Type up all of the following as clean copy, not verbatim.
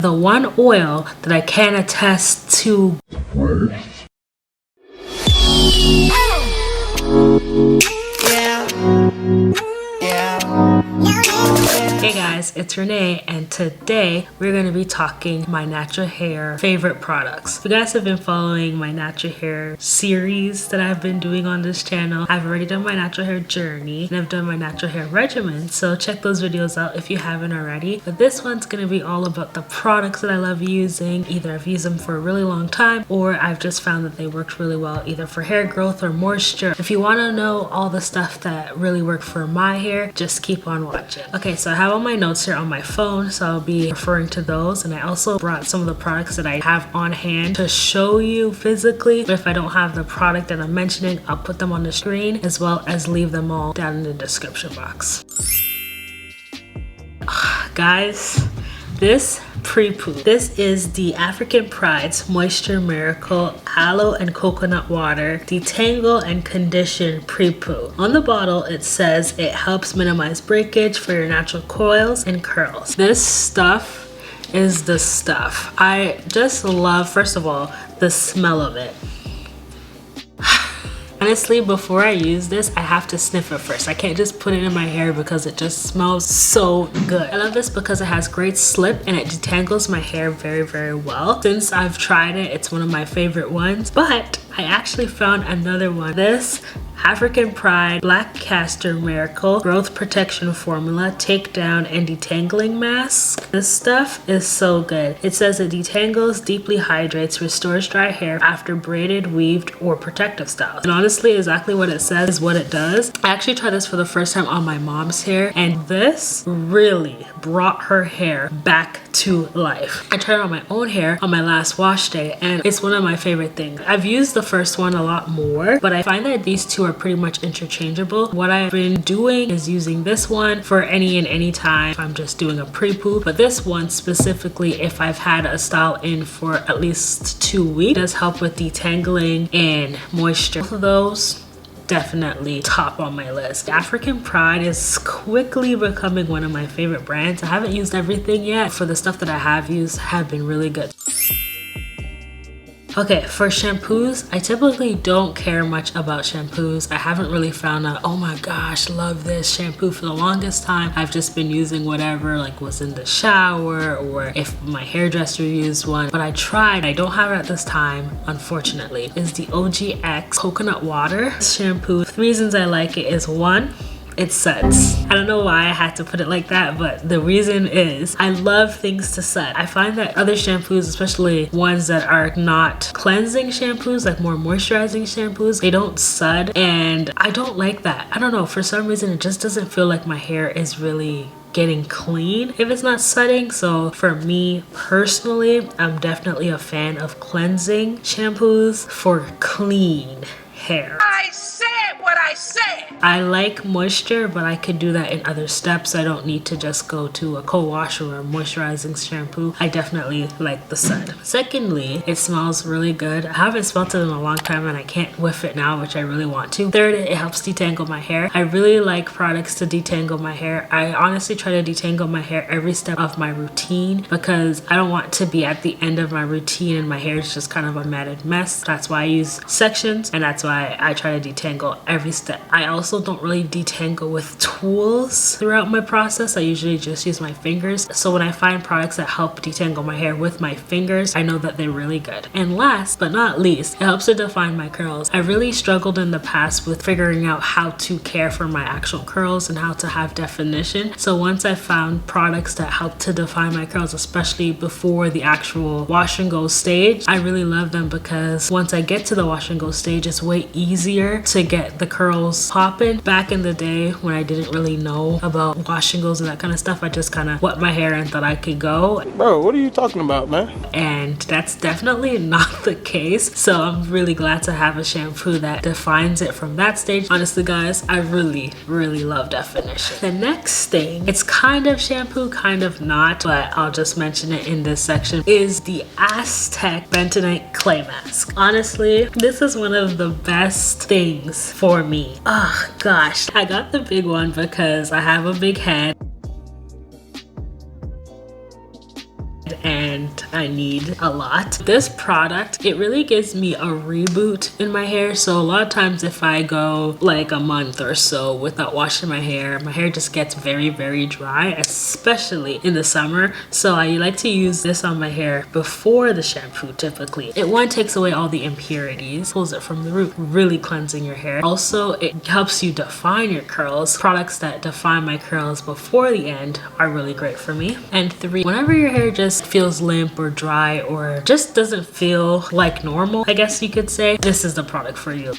the one oil that I can attest to. Hey guys, it's Renee, and today we're going to be talking my natural hair favorite products. If you guys have been following my natural hair series that I've been doing on this channel, I've already done my natural hair journey and I've done my natural hair regimen, so check those videos out if you haven't already. But this one's going to be all about the products that I love using. Either I've used them for a really long time or I've just found that they worked really well either for hair growth or moisture. If you want to know all the stuff that really worked for my hair, just keep on watching. Okay, so I have all my notes here on my phone, so I'll be referring to those, and I also brought some of the products that I have on hand to show you physically. But if I don't have the product that I'm mentioning, I'll put them on the screen as well as leave them all down in the description box. Guys, this Pre-poos. This is the African Pride's Moisture Miracle Aloe and Coconut Water Detangle and Condition Pre-poo. On the bottle it says it helps minimize breakage for your natural coils and curls. This stuff is the stuff. I just love, first of all, the smell of it. Honestly, before I use this, I have to sniff it first. I can't just put it in my hair because it just smells so good. I love this because it has great slip and it detangles my hair very, very well. Since I've tried it, it's one of my favorite ones, but I actually found another one. This African Pride Black Castor Miracle Growth Protection Formula Takedown and Detangling Mask. This stuff is so good. It says it detangles, deeply hydrates, restores dry hair after braided, weaved, or protective styles. And honestly, exactly what it says is what it does. I actually tried this for the first time on my mom's hair, and this really brought her hair back to life. I tried it on my own hair on my last wash day, and it's one of my favorite things. I've used the first one a lot more, but I find that these two are pretty much interchangeable. What I've been doing is using this one for any and any time if I'm just doing a pre-poo, but this one specifically if I've had a style in for at least 2 weeks. It does help with detangling and moisture. Both of those definitely top on my list. African Pride is quickly becoming one of my favorite brands. I haven't used everything yet. For the stuff that I have used, have been really good. Okay, for shampoos, I typically don't care much about shampoos. I haven't really found a, oh my gosh, love this shampoo. For the longest time, I've just been using whatever like was in the shower or if my hairdresser used one. But I tried, I don't have it at this time, unfortunately, is the OGX Coconut Water shampoo. The reasons I like it is one, it suds. I don't know why I had to put it like that, but the reason is I love things to sud. I find that other shampoos, especially ones that are not cleansing shampoos, like more moisturizing shampoos, they don't sud, and I don't like that. I don't know, for some reason it just doesn't feel like my hair is really getting clean if it's not sudding. So for me personally, I'm definitely a fan of cleansing shampoos for clean hair. I said what I said. I like moisture, but I could do that in other steps. I don't need to just go to a co-wash or a moisturizing shampoo. I definitely like the sud. Secondly, it smells really good. I haven't smelled it in a long time and I can't whiff it now, which I really want to. Third, it helps detangle my hair. I really like products to detangle my hair. I honestly try to detangle my hair every step of my routine because I don't want to be at the end of my routine and my hair is just kind of a matted mess. That's why I use sections, and that's why I try to detangle every step. I also don't really detangle with tools throughout my process. I usually just use my fingers. So when I find products that help detangle my hair with my fingers, I know that they're really good. And last but not least, it helps to define my curls. I really struggled in the past with figuring out how to care for my actual curls and how to have definition. So once I found products that help to define my curls, especially before the actual wash and go stage, I really love them because once I get to the wash and go stage, it's way easier to get the curls popping. Back in the day when I didn't really know about wash and goes and that kind of stuff, I just kind of wet my hair and thought I could go. Bro, what are you talking about, man? And that's definitely not the case. So I'm really glad to have a shampoo that defines it from that stage. Honestly guys, I really love definition. The next thing, it's kind of shampoo, kind of not, but I'll just mention it in this section, is the Aztec Bentonite Clay Mask. Honestly, this is one of the best things for me. Oh gosh, I got the big one because I have a big head and and I need a lot. This product, it really gives me a reboot in my hair. So a lot of times if I go like a month or so without washing my hair just gets very, very dry, especially in the summer. So I like to use this on my hair before the shampoo typically. It one takes away all the impurities, pulls it from the root, really cleansing your hair. Also, it helps you define your curls. Products that define my curls before the end are really great for me. And 3, whenever your hair just feels limp or dry or just doesn't feel like normal, I guess you could say, this is the product for you.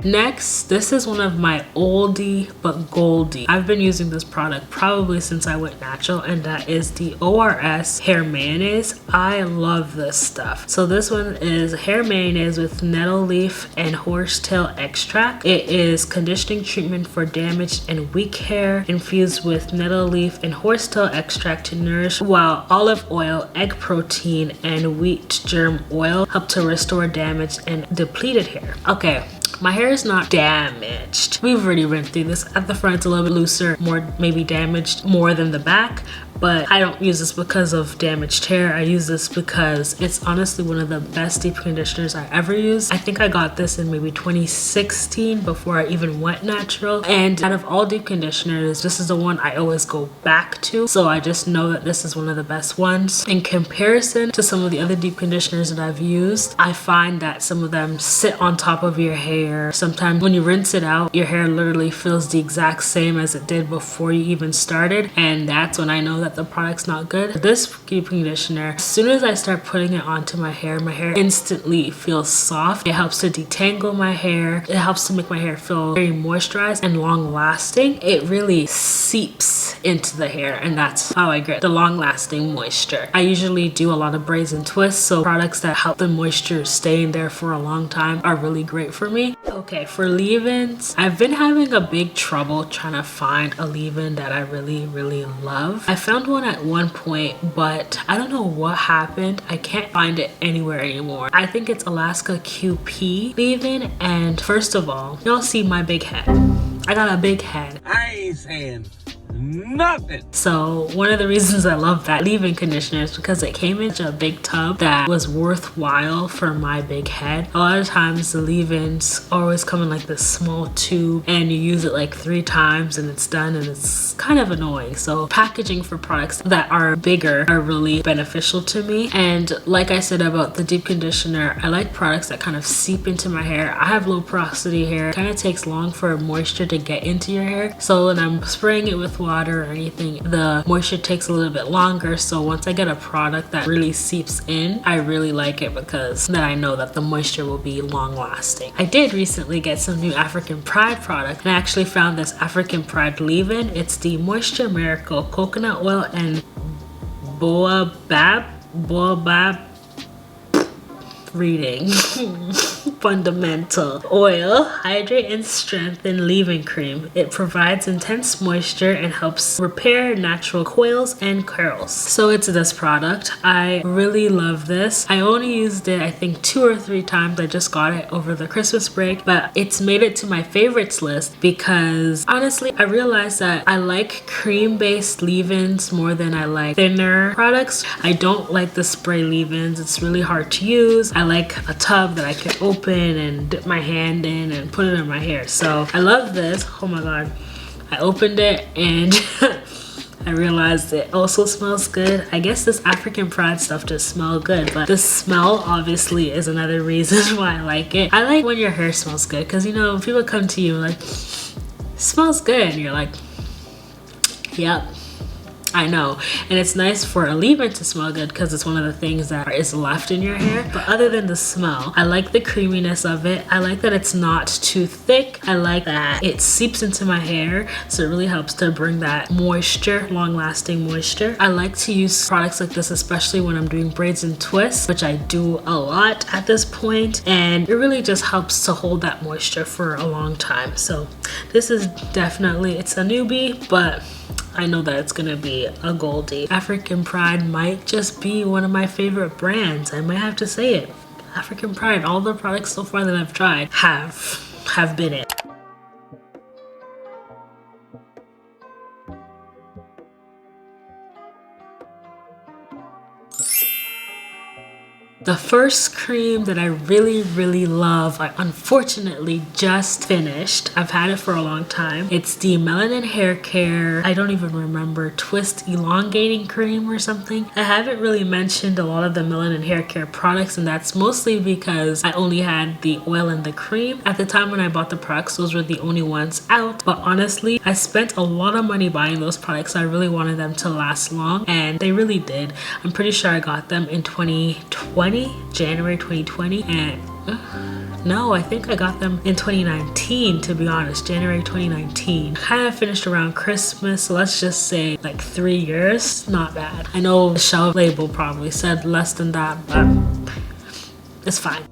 Next, this is one of my oldie but goldie. I've been using this product probably since I went natural, and that is the ORS hair mayonnaise. I love this stuff. So this one is hair mayonnaise with nettle leaf and horsetail extract. It is conditioning treatment for damaged and weak hair, infused with nettle leaf and horsetail extract to nourish, while olive oil, egg protein, and wheat germ oil help to restore damaged and depleted hair. Okay, my hair is not damaged. We've already went through this. At the front, it's a little bit looser, more maybe damaged more than the back. But I don't use this because of damaged hair. I use this because it's honestly one of the best deep conditioners I ever used. I think I got this in maybe 2016 before I even went natural. And out of all deep conditioners, this is the one I always go back to. So I just know that this is one of the best ones. In comparison to some of the other deep conditioners that I've used, I find that some of them sit on top of your hair. Sometimes when you rinse it out, your hair literally feels the exact same as it did before you even started. And that's when I know that the product's not good. This deep conditioner, as soon as I start putting it onto my hair instantly feels soft. It helps to detangle my hair. It helps to make my hair feel very moisturized and long lasting. It really seeps into the hair, and that's how I get the long lasting moisture. I usually do a lot of braids and twists, so products that help the moisture stay in there for a long time are really great for me. Okay, for leave-ins, I've been having a big trouble trying to find a leave-in that I really love. I found one at one point, but I don't know what happened. I can't find it anywhere anymore. I think it's Alaska QP leave-in, and first of all, y'all see my big head. I got a big head. I ain't saying nothing. So one of the reasons I love that leave-in conditioner is because it came in a big tub that was worthwhile for my big head. A lot of times the leave-ins always come in like this small tube, and you use it like 3 times and it's done, and it's kind of annoying. So packaging for products that are bigger are really beneficial to me. And like I said about the deep conditioner, I like products that kind of seep into my hair. I have low porosity hair. It kind of takes long for moisture to get into your hair. So when I'm spraying it with water or anything, the moisture takes a little bit longer. So once I get a product that really seeps in, I really like it because then I know that the moisture will be long lasting. I did recently get some new African Pride product, and I actually found this African Pride leave-in. It's the Moisture Miracle Coconut Oil and Baobab reading fundamental oil, hydrate and strengthen leave-in cream. It provides intense moisture and helps repair natural coils and curls. So it's this product. I really love this. I only used it I think 2 or 3 times. I just got it over the Christmas break, but it's made it to my favorites list because honestly I realized that I like cream-based leave-ins more than I like thinner products. I don't like the spray leave-ins. It's really hard to use. I like a tub that I can open and dip my hand in and put it in my hair. So I love this. Oh my god. I opened it and I realized it also smells good. I guess this African Pride stuff just smells good, but the smell obviously is another reason why I like it. I like when your hair smells good because, you know, people come to you like, smells good, and you're like, yep, I know. And it's nice for a leave-in to smell good because it's one of the things that is left in your hair. But other than the smell, I like the creaminess of it. I like that it's not too thick. I like that it seeps into my hair, so it really helps to bring that moisture, long-lasting moisture. I like to use products like this, especially when I'm doing braids and twists, which I do a lot at this point, and it really just helps to hold that moisture for a long time. So this is definitely, it's a newbie, but I know that it's gonna be a goldie. African Pride might just be one of my favorite brands. I might have to say it. African Pride, all the products so far that I've tried have been it. The first cream that I really love, I unfortunately just finished. I've had it for a long time. It's the Melanin Hair Care, I don't even remember, Twist Elongating Cream or something. I haven't really mentioned a lot of the Melanin Hair Care products, and that's mostly because I only had the oil and the cream. At the time when I bought the products, those were the only ones out. But honestly, I spent a lot of money buying those products. I really wanted them to last long, and they really did. I'm pretty sure I got them in 2020. January 2020, and no, I think I got them in 2019, to be honest. January 2019. Kind of finished around Christmas, so let's just say like 3 years. Not bad. I know the shelf label probably said less than that, but it's fine.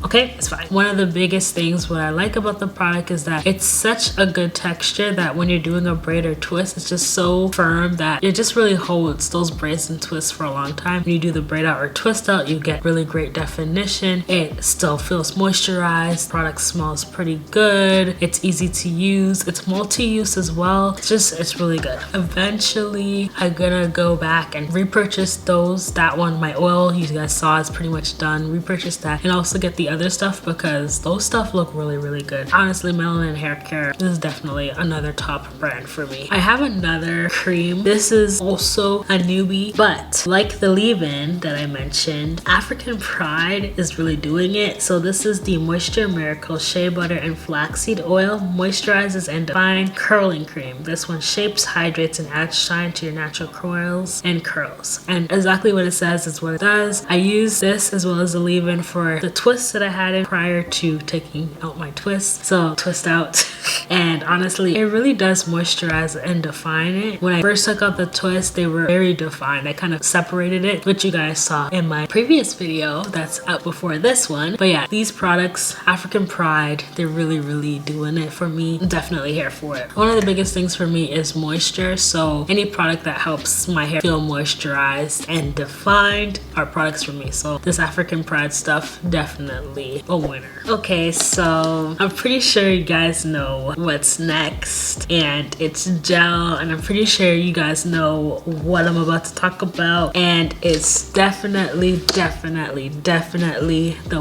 Okay, it's fine. One of the biggest things what I like about the product is that it's such a good texture that when you're doing a braid or twist, it's just so firm that it just really holds those braids and twists for a long time. When you do the braid out or twist out, you get really great definition. It still feels moisturized. The product smells pretty good. It's easy to use. It's multi-use as well. It's really good. Eventually, I'm gonna go back and repurchase those. That one, my oil, you guys saw, is pretty much done. Repurchase that and also get the other stuff because those stuff look really good. Honestly, Melanin Hair Care is definitely another top brand for me. I have another cream. This is also a newbie, but like the leave-in that I mentioned, African Pride is really doing it. So this is the Moisture Miracle Shea Butter and Flaxseed Oil Moisturizes and Define Curling Cream. This one shapes, hydrates, and adds shine to your natural coils and curls. And exactly what it says is what it does. I use this as well as the leave-in for the twists that I had it prior to taking out my twists. So twist out. And honestly, it really does moisturize and define it. When I first took out the twist, they were very defined. I kind of separated it, which you guys saw in my previous video that's out before this one. But yeah, these products, African Pride, they're really doing it for me. I'm definitely here for it. One of the biggest things for me is moisture. So any product that helps my hair feel moisturized and defined are products for me. So this African Pride stuff, definitely a winner. Okay, so I'm pretty sure you guys know what's next, and it's gel, and I'm pretty sure you guys know what I'm about to talk about, and it's definitely the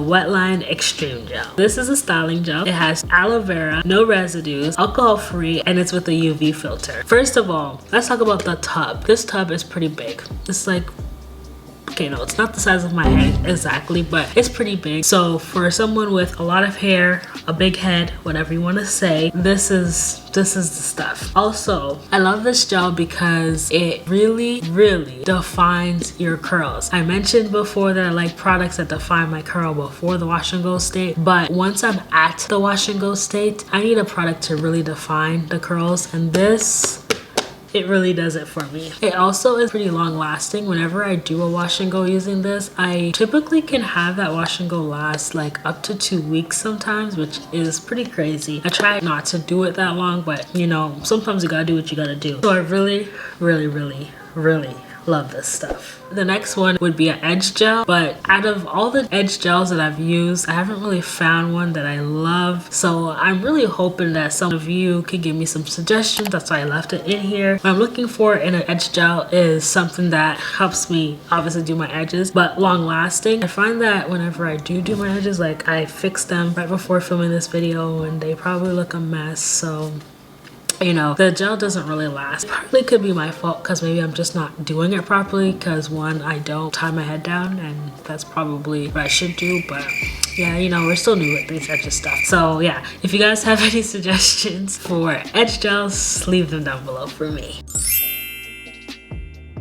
Wetline Extreme Gel. This is a styling gel. It has aloe vera, no residues, alcohol free, and it's with a UV filter. First of all, let's talk about the tub. This tub is pretty big. It's like, okay, no, it's not the size of my head exactly, but it's pretty big. So for someone with a lot of hair, a big head, whatever you want to say, this is the stuff. Also, I love this gel because it really defines your curls. I mentioned before that I like products that define my curl before the wash and go state, but once I'm at the wash and go state, I need a product to really define the curls, and this, it really does it for me. It also is pretty long lasting. Whenever I do a wash and go using this, I typically can have that wash and go last like up to 2 weeks sometimes, which is pretty crazy. I try not to do it that long, but you know, sometimes you gotta do what you gotta do. So I really love this stuff. The next one would be an edge gel, but out of all the edge gels that I've used, I haven't really found one that I love. So I'm really hoping that some of you could give me some suggestions. That's why I left it in here. What I'm looking for in an edge gel is something that helps me obviously do my edges, but long lasting. I find that whenever I do my edges, like I fix them right before filming this video and they probably look a mess. So you know, the gel doesn't really last. Partly could be my fault because maybe I'm just not doing it properly, because one, I don't tie my head down, and that's probably what I should do. But yeah, you know, we're still new with this edge stuff. So yeah, if you guys have any suggestions for edge gels, leave them down below for me.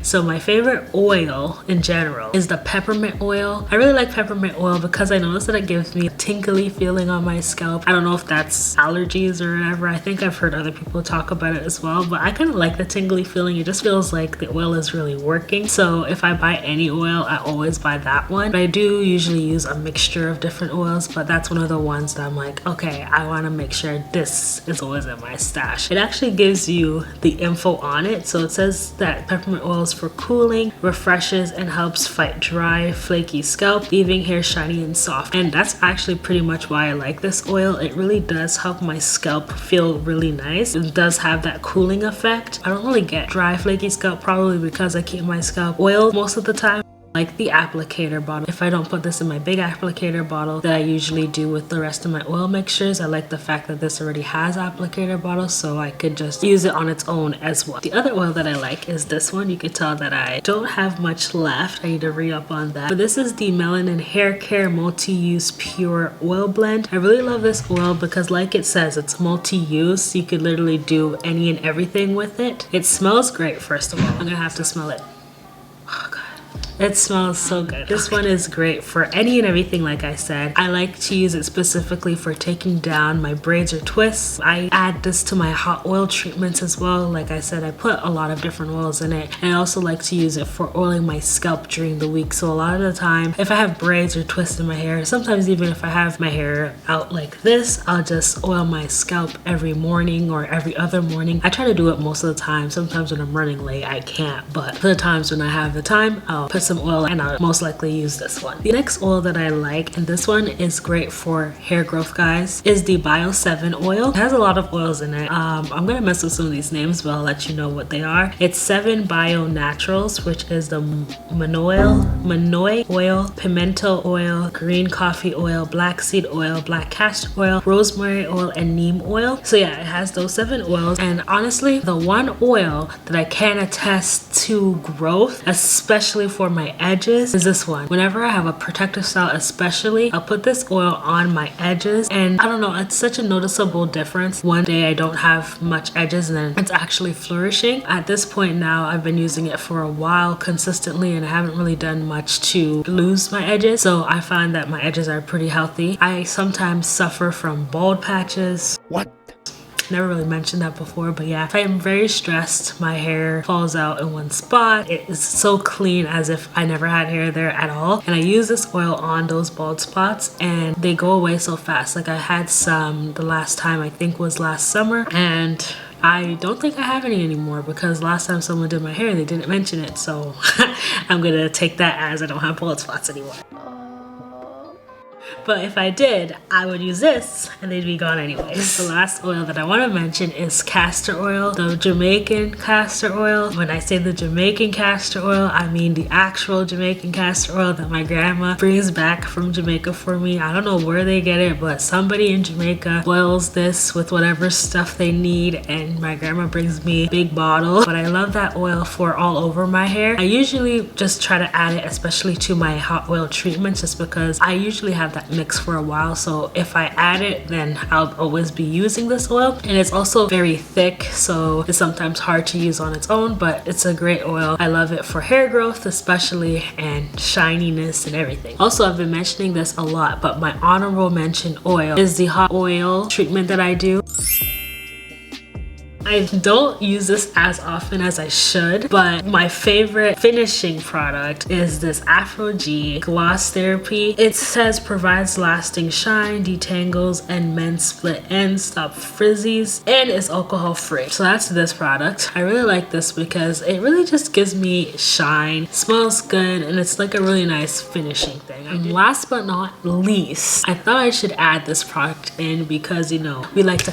So my favorite oil in general is the peppermint oil. I really like peppermint oil because I noticed that it gives me a tingly feeling on my scalp. I don't know if that's allergies or whatever. I think I've heard other people talk about it as well, but I kind of like the tingly feeling. It just feels like the oil is really working. So if I buy any oil, I always buy that one. But I do usually use a mixture of different oils, but that's one of the ones that I'm like, okay, I want to make sure this is always in my stash. It actually gives you the info on it. So it says that peppermint oil is for cooling, refreshes, and helps fight dry, flaky scalp, leaving hair shiny and soft. And that's actually pretty much why I like this oil. It really does help my scalp feel really nice. It does have that cooling effect. I don't really get dry, flaky scalp, probably because I keep my scalp oiled most of the time. Like the applicator bottle. If I don't put this in my big applicator bottle that I usually do with the rest of my oil mixtures, I like the fact that this already has applicator bottles, so I could just use it on its own as well. The other oil that I like is this one. You can tell that I don't have much left. I need to re-up on that. But this is the Melanin Hair Care Multi-Use Pure Oil Blend. I really love this oil because, like it says, it's multi-use. You could literally do any and everything with it. It smells great, first of all. I'm gonna have to smell it. Oh god. It smells so good. This one is great for any and everything, like I said. I like to use it specifically for taking down my braids or twists. I add this to my hot oil treatments as well. Like I said, I put a lot of different oils in it. And I also like to use it for oiling my scalp during the week. So a lot of the time, if I have braids or twists in my hair, sometimes even if I have my hair out like this, I'll just oil my scalp every morning or every other morning. I try to do it most of the time. Sometimes when I'm running late, I can't. But for the times when I have the time, I'll put some oil and I'll most likely use this one. The next oil that I like, and this one is great for hair growth, guys, is the Bio 7 oil. It has a lot of oils in it. I'm gonna mess with some of these names, but I'll let you know what they are. It's 7 Bio Naturals, which is the Manoi oil, pimento oil, green coffee oil, black seed oil, black castor oil, rosemary oil, and neem oil. So yeah, it has those 7 oils. And honestly, the one oil that I can attest to growth, especially for my edges, is this one. Whenever I have a protective style especially, I'll put this oil on my edges, and I don't know, it's such a noticeable difference. One day I don't have much edges and then it's actually flourishing. At this point now, I've been using it for a while consistently and I haven't really done much to lose my edges, so I find that my edges are pretty healthy. I sometimes suffer from bald patches. What? Never really mentioned that before, but yeah, if I am very stressed, my hair falls out in one spot. It is so clean as if I never had hair there at all. And I use this oil on those bald spots and they go away so fast. Like I had some the last time, I think was last summer, and I don't think I have any anymore because last time someone did my hair, they didn't mention it. So I'm gonna take that as I don't have bald spots anymore. But if I did, I would use this and they'd be gone anyways. The last oil that I want to mention is castor oil, the Jamaican castor oil. When I say the Jamaican castor oil, I mean the actual Jamaican castor oil that my grandma brings back from Jamaica for me. I don't know where they get it, but somebody in Jamaica boils this with whatever stuff they need and my grandma brings me a big bottle. But I love that oil for all over my hair. I usually just try to add it especially to my hot oil treatments just because I usually have that mix for a while, so if I add it then I'll always be using this oil. And it's also very thick, so it's sometimes hard to use on its own, but it's a great oil. I love it for hair growth especially, and shininess and everything. Also, I've been mentioning this a lot, but my honorable mention oil is the hot oil treatment that I do. I don't use this as often as I should, but my favorite finishing product is this Afro G Gloss Therapy. It says provides lasting shine, detangles and mends split ends, stop frizzies, and is alcohol free. So that's this product. I really like this because it really just gives me shine, smells good, and it's like a really nice finishing thing. And last but not least, I thought I should add this product in because, you know, we like to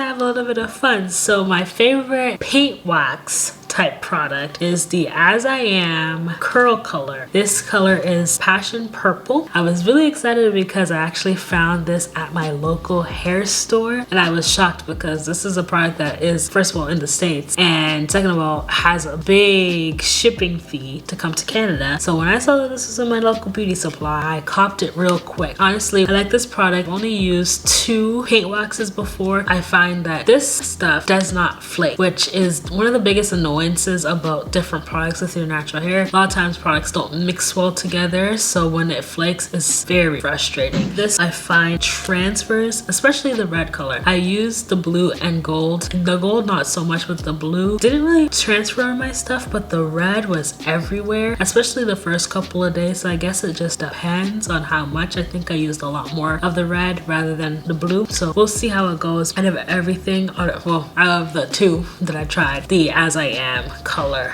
have a little bit of fun. So my favorite paint wax type product is the As I Am curl color. This color is passion purple. I was really excited because I actually found this at my local hair store and I was shocked because this is a product that is, first of all, in the States, and second of all, has a big shipping fee to come to Canada. So when I saw that this was in my local beauty supply, I copped it real quick. Honestly, I like this product. I've only used 2 paint waxes before. I find that this stuff does not flake, which is one of the biggest annoyances about different products with your natural hair. A lot of times products don't mix well together, so when it flakes, it's very frustrating. This I find transfers, especially the red color. I used the blue and gold. The gold not so much, but the blue didn't really transfer on my stuff, but the red was everywhere, especially the first couple of days. So I guess it just depends on how much. I think I used a lot more of the red rather than the blue, so we'll see how it goes. Out of everything, well, out of the 2 that I tried, the As I Am color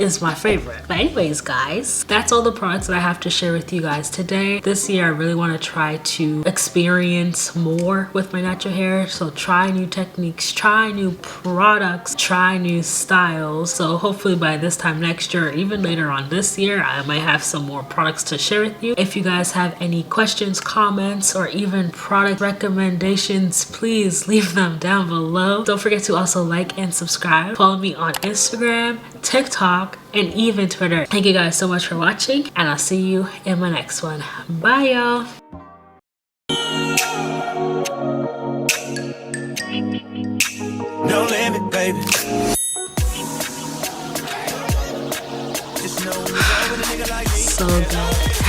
is my favorite. But anyways, guys, that's all the products that I have to share with you guys today. This year I really want to try to experience more with my natural hair, so try new techniques, try new products, try new styles. So hopefully by this time next year or even later on this year, I might have some more products to share with you. If you guys have any questions, comments, or even product recommendations, please leave them down below. Don't forget to also like and subscribe. Follow me on Instagram, TikTok, and even Twitter. Thank you guys so much for watching, and I'll see you in my next one. Bye, y'all. No limit, baby. Just know when you roll with a nigga like me. So good.